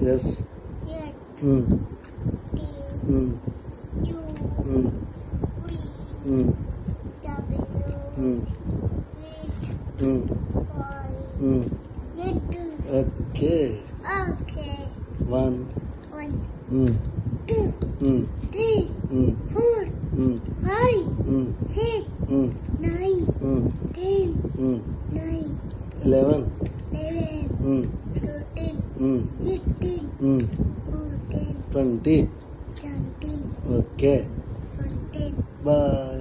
Yes. Okay. One. 2, 3, 4, 5, 6, 9, 10, 9, 11. 11, 13, 16, 14, 20. 17, Okay. 14. Bye.